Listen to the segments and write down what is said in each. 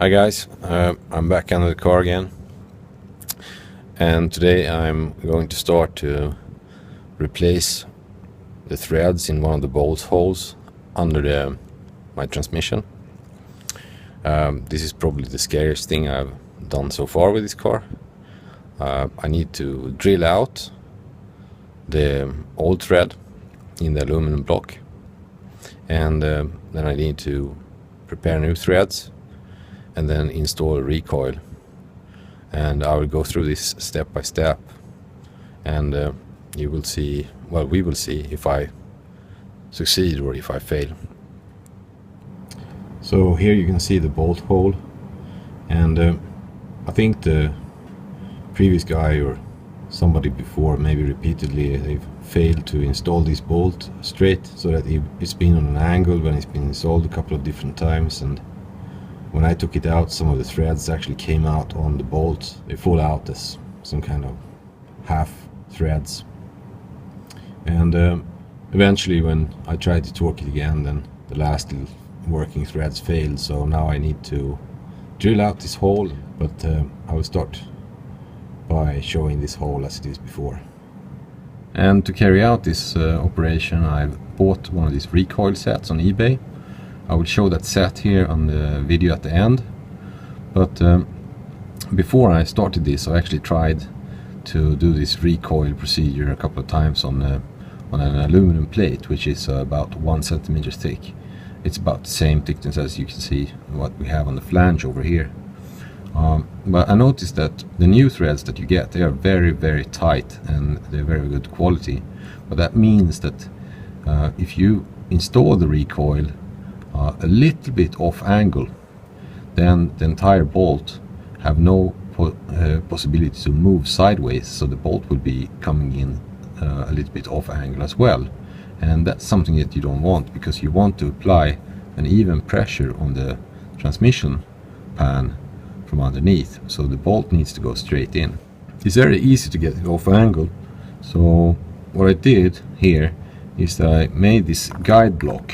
Hi guys, I'm back under the car again, and today I'm going to start to replace the threads in one of the bolt holes under my transmission. This is probably the scariest thing I've done so far with this car. I need to drill out the old thread in the aluminum block, and then I need to prepare new threads and then install a recoil, and I will go through this step by step, and you will see, well, we will see if I succeed or if I fail. So here you can see the bolt hole, and I think the previous guy or somebody before, maybe repeatedly, they've failed to install this bolt straight, so that it's been on an angle when it's been installed a couple of different times, and when I took it out, some of the threads actually came out on the bolt. They fall out as some kind of half threads. And eventually when I tried to torque it again, then the last little working threads failed. So now I need to drill out this hole, but I will start by showing this hole as it is before. And to carry out this operation, I've bought one of these recoil sets on eBay. I will show that set here on the video at the end, but before I started this, I actually tried to do this recoil procedure a couple of times on an aluminum plate, which is about 1 centimeter thick. It's about the same thickness as you can see what we have on the flange over here. But I noticed that the new threads that you get, they are very, very tight and they're very good quality. But that means that if you install the recoil a little bit off angle, then the entire bolt have no possibility to move sideways, so the bolt will be coming in a little bit off angle as well, and that's something that you don't want, because you want to apply an even pressure on the transmission pan from underneath, so the bolt needs to go straight in. It's very easy to get it off angle, so what I did here is that I made this guide block.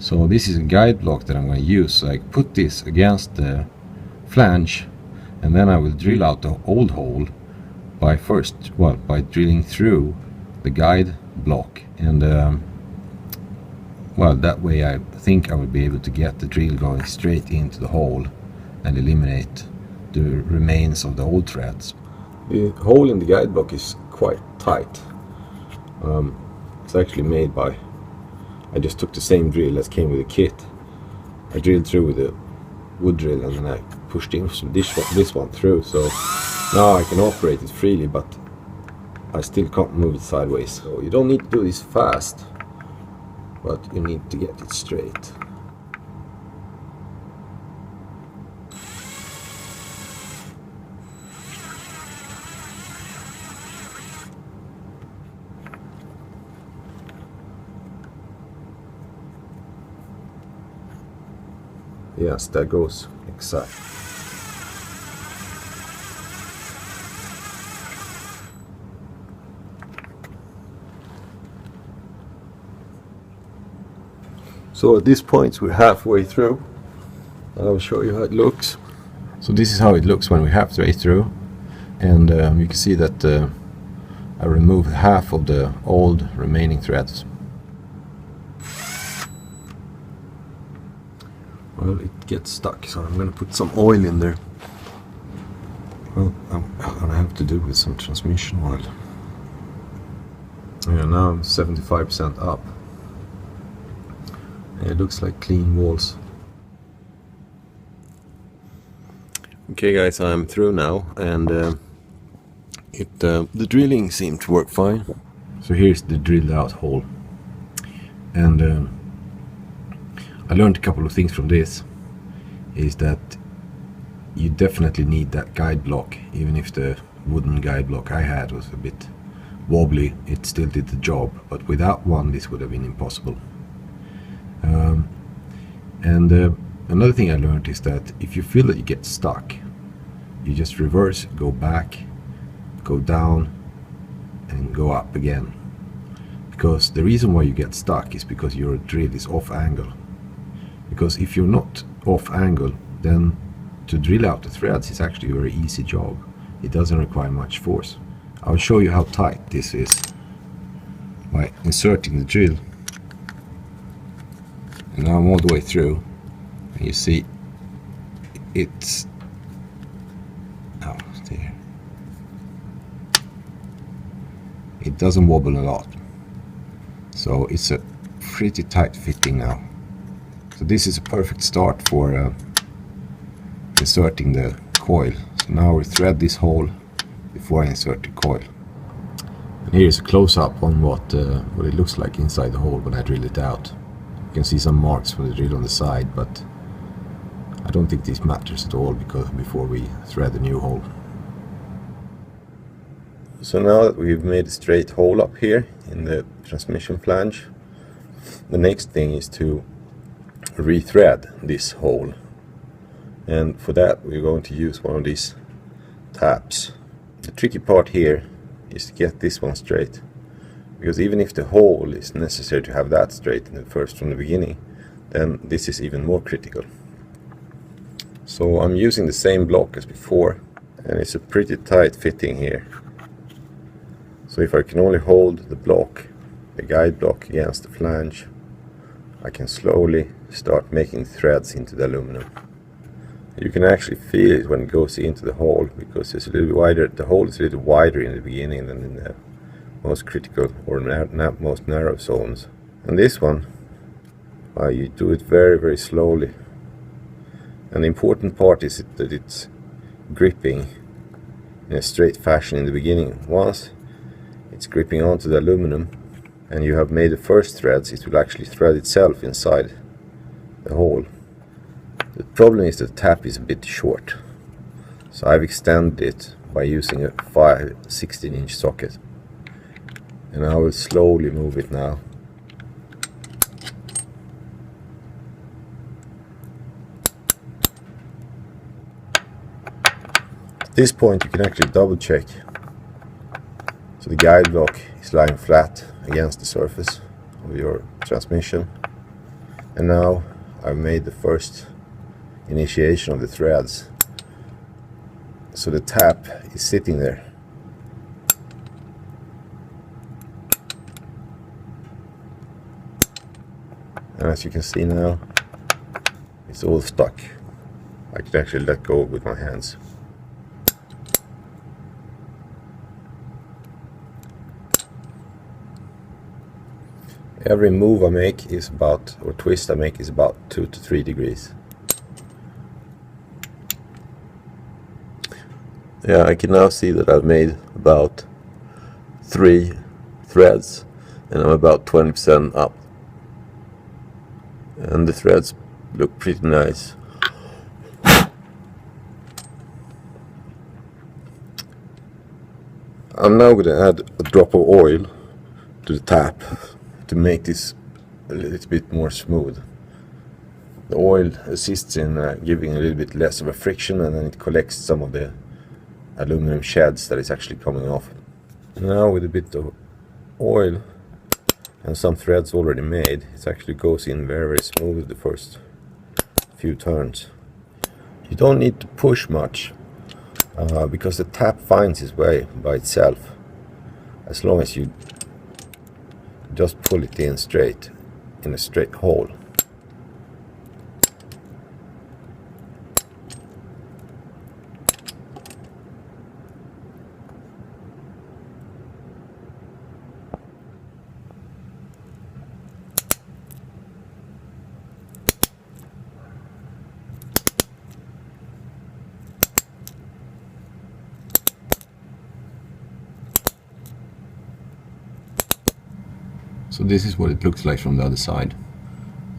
So this is a guide block that I'm going to use. So I put this against the flange, and then I will drill out the old hole by drilling through the guide block, and well, that way I think I will be able to get the drill going straight into the hole and eliminate the remains of the old threads. The hole in the guide block is quite tight. It's actually made by, I just took the same drill that came with the kit. I drilled through with a wood drill, and then I pushed in this one through, so now I can operate it freely, but I still can't move it sideways. So you don't need to do this fast, but you need to get it straight. Yes, that goes exact. So at this point we're halfway through, and I'll show you how it looks. So this is how it looks when we're halfway through, and you can see that I removed half of the old remaining threads. Well, it gets stuck, so I'm going to put some oil in there. Well, I'm going to have to do with some transmission oil. Yeah, now I'm 75% up. And it looks like clean walls. Okay guys, I'm through now, and the drilling seemed to work fine. So here's the drilled out hole, and I learned a couple of things from this. Is that you definitely need that guide block. Even if the wooden guide block I had was a bit wobbly, it still did the job, but without one this would have been impossible. Another thing I learned is that if you feel that you get stuck, you just reverse, go back, go down, and go up again. Because the reason why you get stuck is because your drill is off angle. Because if you're not off angle, then to drill out the threads is actually a very easy job. It doesn't require much force. I'll show you how tight this is by inserting the drill. And now I'm all the way through, and you see it's there. It doesn't wobble a lot, so it's a pretty tight fitting now. So this is a perfect start for inserting the coil. So now we'll thread this hole before I insert the coil. And here's a close-up on what it looks like inside the hole when I drill it out. You can see some marks from the drill on the side, but I don't think this matters at all because before we thread the new hole. So now that we've made a straight hole up here in the transmission flange, the next thing is to re-thread this hole. And for that we're going to use one of these taps. The tricky part here is to get this one straight, because even if the hole is necessary to have that straight from the beginning, then this is even more critical. So I'm using the same block as before, and it's a pretty tight fitting here. So if I can only hold the block, the guide block, against the flange, I can slowly start making threads into the aluminum. You can actually feel it when it goes into the hole, because it's a little bit wider. The hole is a little wider in the beginning than in the most critical or most narrow zones. And this one, you do it very, very slowly. And the important part is that it's gripping in a straight fashion in the beginning. Once it's gripping onto the aluminum and you have made the first threads, it will actually thread itself inside the hole. The problem is that the tap is a bit short, so I've extended it by using a 16-inch socket, and I will slowly move it now. At this point you can actually double check, so the guide block is lying flat against the surface of your transmission, and now I've made the first initiation of the threads, so the tap is sitting there. And as you can see now, it's all stuck. I can actually let go with my hands. Every move I make is about, or twist I make is about 2 to 3 degrees. Yeah, I can now see that I've made about 3 threads, and I'm about 20% up. And the threads look pretty nice. I'm now going to add a drop of oil to the tap to make this a little bit more smooth. The oil assists in giving a little bit less of a friction, and then it collects some of the aluminum sheds that is actually coming off. Now with a bit of oil and some threads already made, it actually goes in very, very smooth the first few turns. You don't need to push much because the tap finds its way by itself, as long as you just pull it in straight, in a straight hole. So this is what it looks like from the other side,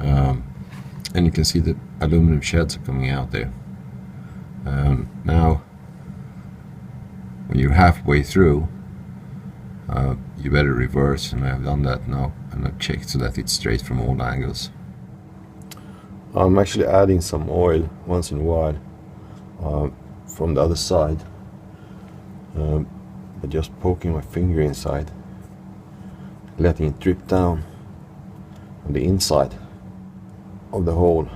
and you can see the aluminum sheds are coming out there. Now when you're halfway through, you better reverse, and I have done that now, and I've checked so that it's straight from all angles. I'm actually adding some oil once in a while from the other side, by just poking my finger inside, letting it drip down on the inside of the hole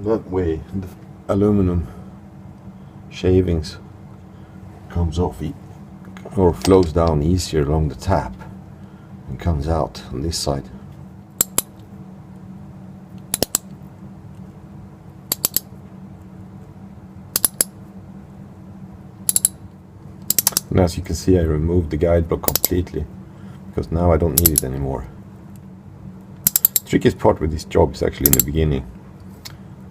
That way the aluminum shavings comes off or flows down easier along the tap and comes out on this side. And as you can see, I removed the guide block completely because now I don't need it anymore. The trickiest part with this job is actually in the beginning,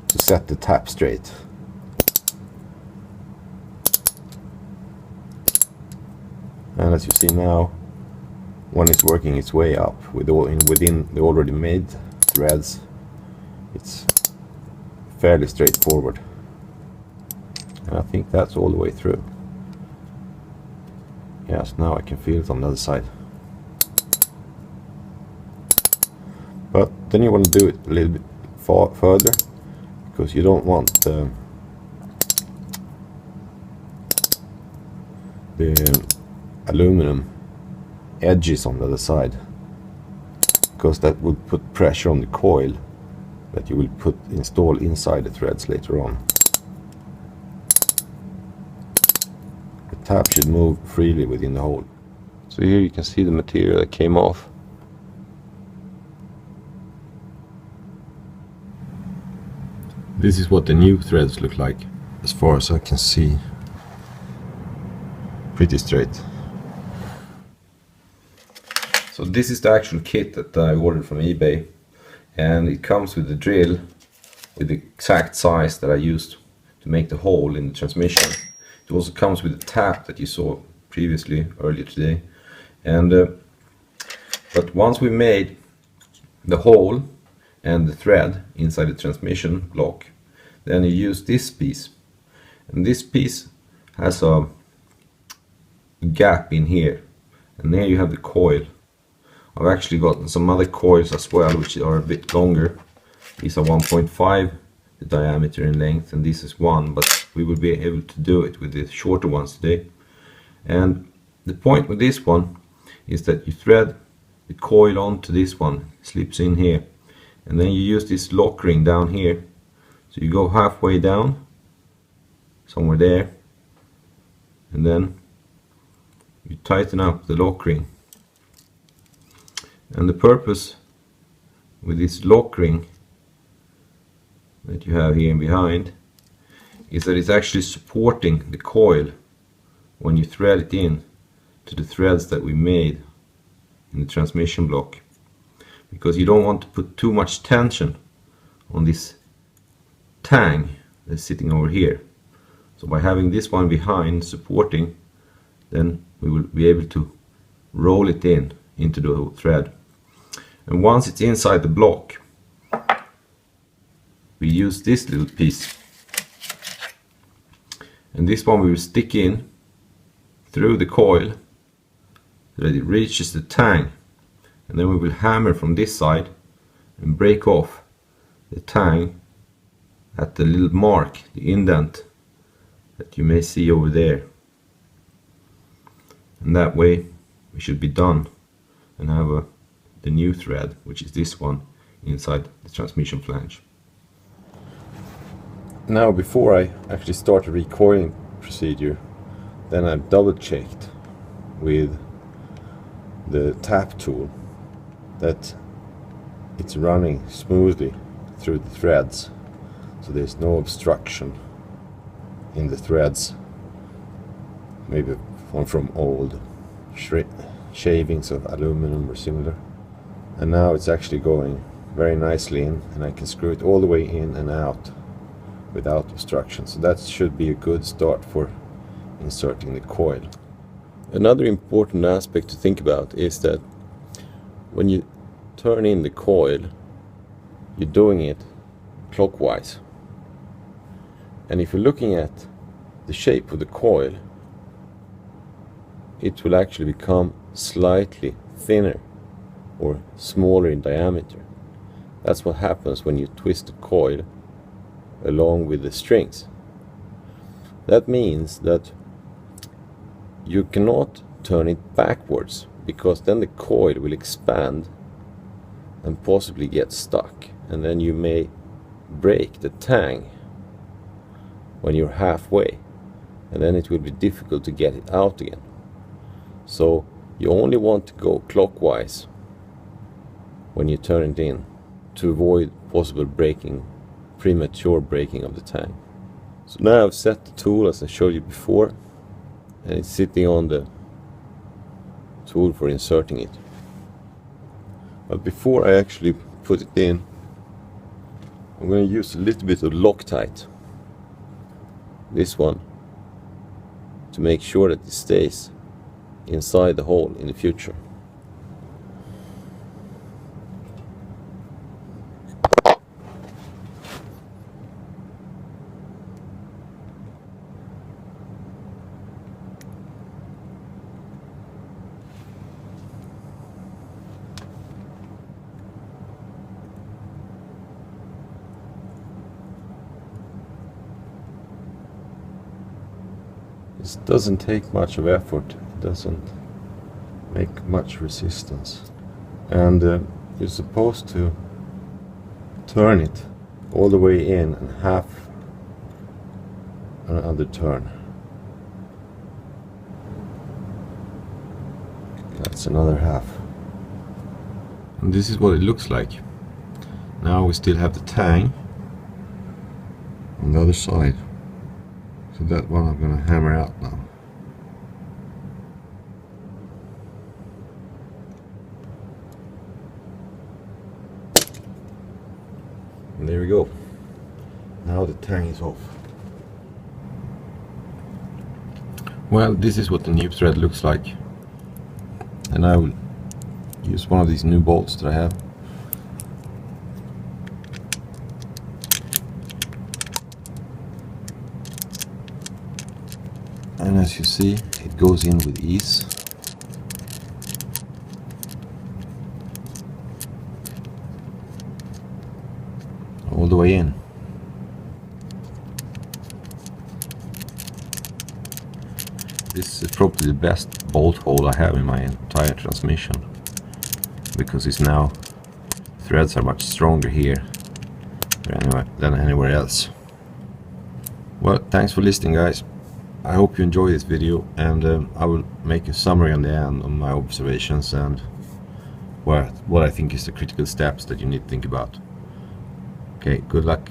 to set the tap straight. And as you see now, one is working its way up within the already made threads. It's fairly straightforward, and I think that's all the way through. Yes, now I can feel it on the other side. But then you want to do it a little bit further, because you don't want the aluminum edges on the other side, because that would put pressure on the coil that you will install inside the threads later on. The tap should move freely within the hole. So here you can see the material that came off. This is what the new threads look like, as far as I can see. Pretty straight. So this is the actual kit that I ordered from eBay, and it comes with the drill with the exact size that I used to make the hole in the transmission. It also comes with the tap that you saw previously earlier today. And but once we made the hole and the thread inside the transmission block, then you use this piece, and this piece has a gap in here, and there you have the coil. I've actually gotten some other coils as well, which are a bit longer. These are 1.5 the diameter in length, and this is 1, but we will be able to do it with the shorter ones today. And the point with this one is that you thread the coil onto this one, slips in here, and then you use this lock ring down here. So you go halfway down, somewhere there, and then you tighten up the lock ring. And the purpose with this lock ring that you have here and behind is that it's actually supporting the coil when you thread it in to the threads that we made in the transmission block, because you don't want to put too much tension on this tang that's sitting over here. So by having this one behind supporting, then we will be able to roll it into the thread. And once it's inside the block, we use this little piece, and this one we will stick in through the coil so that it reaches the tang, and then we will hammer from this side and break off the tang at the little mark, the indent that you may see over there. And that way we should be done and have the new thread, which is this one, inside the transmission flange. Now, before I actually start the recoiling procedure, then I've double checked with the tap tool that it's running smoothly through the threads, so there's no obstruction in the threads, maybe from old shavings of aluminum or similar. And now it's actually going very nicely in, and I can screw it all the way in and out without obstruction. So that should be a good start for inserting the coil. Another important aspect to think about is that when you turn in the coil, you're doing it clockwise. And if you're looking at the shape of the coil, it will actually become slightly thinner or smaller in diameter. That's what happens when you twist the coil along with the strings. That means that you cannot turn it backwards, because then the coil will expand and possibly get stuck, and then you may break the tang when you're halfway, and then it will be difficult to get it out again. So you only want to go clockwise when you turn it in to avoid possible breaking, premature breaking of the tang. So now I've set the tool as I showed you before, and it's sitting on the tool for inserting it. But before I actually put it in, I'm going to use a little bit of Loctite, this one, to make sure that it stays inside the hole in the future. This doesn't take much of effort, it doesn't make much resistance, and you're supposed to turn it all the way in and half another turn. That's another half. And this is what it looks like. Now we still have the tang on the other side. So that one I'm going to hammer out now. And there we go. Now the tang is off. Well, this is what the new thread looks like. And I will use one of these new bolts that I have. And as you see, it goes in with ease. All the way in. This is probably the best bolt hole I have in my entire transmission, because it's now, threads are much stronger here than anywhere else. Well, thanks for listening, guys. I hope you enjoy this video, and I will make a summary on the end on my observations and what I think is the critical steps that you need to think about. Okay, good luck.